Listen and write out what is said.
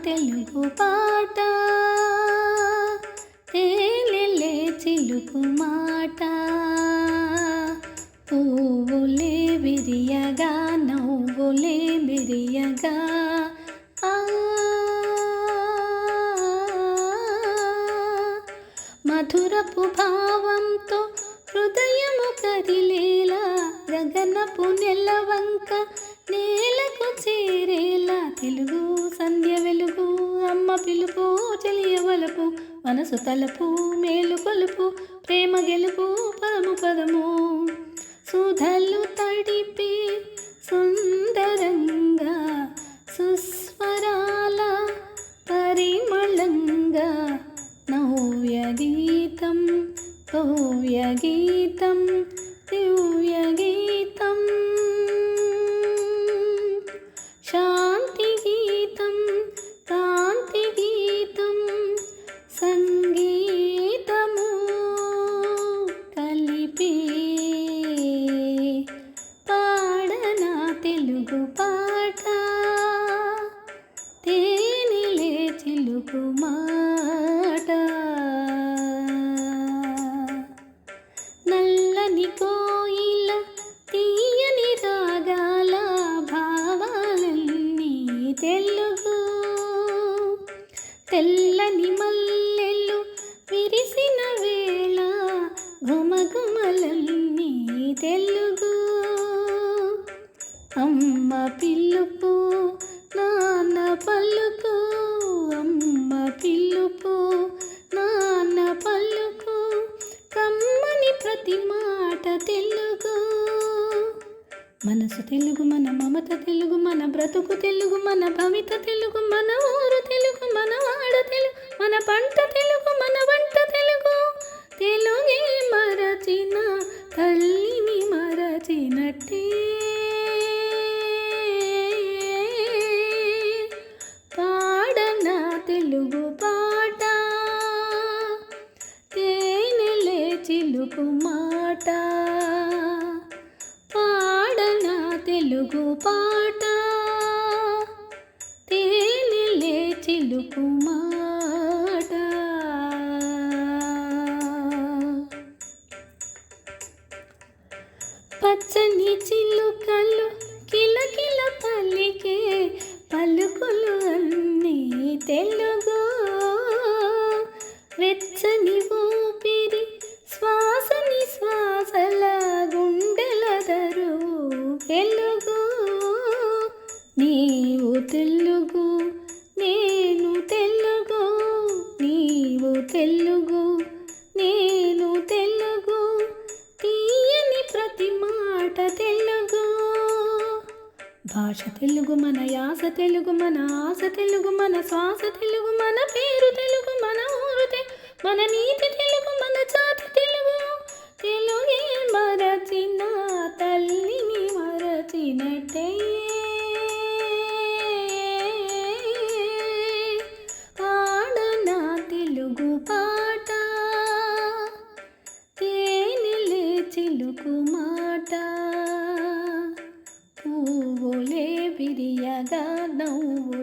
తెలుగు పాట తేనెలే చిలుకు మాట పువ్వులే విరియగా నవ్వులే విరియగా మధురపు భావంతో హృదయము కదిలేలా గగనపు నెలవంక నేలకు చేరేలా తెలుగు సంధ్య వెలుగు అమ్మ పిలుపు చెలియవలపు మనసు తలపు మేలు కొలుపు ప్రేమ గెలుపు పదము పదము సుధలు తడిపి సుందరంగా సుస్వరాల పరిమళంగా నవ్య గీతం భవ్య గీతం దివ్య గీతం శాంతి గీతం కాంతి గీతం సంగీతము కలిపి పాడనా తెలుగు పాట తేనెలే చిలుకు మాట నల్లని కోయిల తీయని రాగాల భావాలన్నీ తెలుగు తెల్లని మల్లెలు విరిసిన వేళ ఘుమఘుమలన్నీ తెలుగు అమ్మ పిలుపు నాన్న పలుకు అమ్మ పిలుపు నాన్న పలుకు కమ్మని ప్రతి మాట తెలుగు మనసు తెలుగు మన మమత తెలుగు మన బ్రతుకు తెలుగు మన భవిత తెలుగు మన ఊరు తెలుగు మన వాడ తెలుగు మన పంట తెలుగు మన వంట తెలుగు తెలుగే మరచిన తల్లిని మరచినట్టే పాడనా తెలుగు పాట తేనెలే చిలుకు మాట పాడనా తెలుగు పాట తేనెలే చిలుకు మాట పచ్చని చిలుకలు కిలకిల పలికే పలుకులు అన్నీ తెలుగు వెచ్చని ఊపిరి శ్వాసని శ్వాసల గుండెలదరు తెలుగు నీవు తెలుగు నేను తెలుగు నీవు తెలుగు నేను తెలుగు తీయని ప్రతి మాట తెలుగు భాష తెలుగు మన యాస తెలుగు మన ఆశ తెలుగు మన శ్వాస తెలుగు మన పేరు తెలుగు మన ఊరు మన నీతి తెలుగు మన జాతి తెలుగు తెలుగే మరచిన తల్లిని మరచినట్టే పాడనా తెలుగు పాట తేనెలే చిలుకు మాట పువ్వులే విరియగా నవ్వు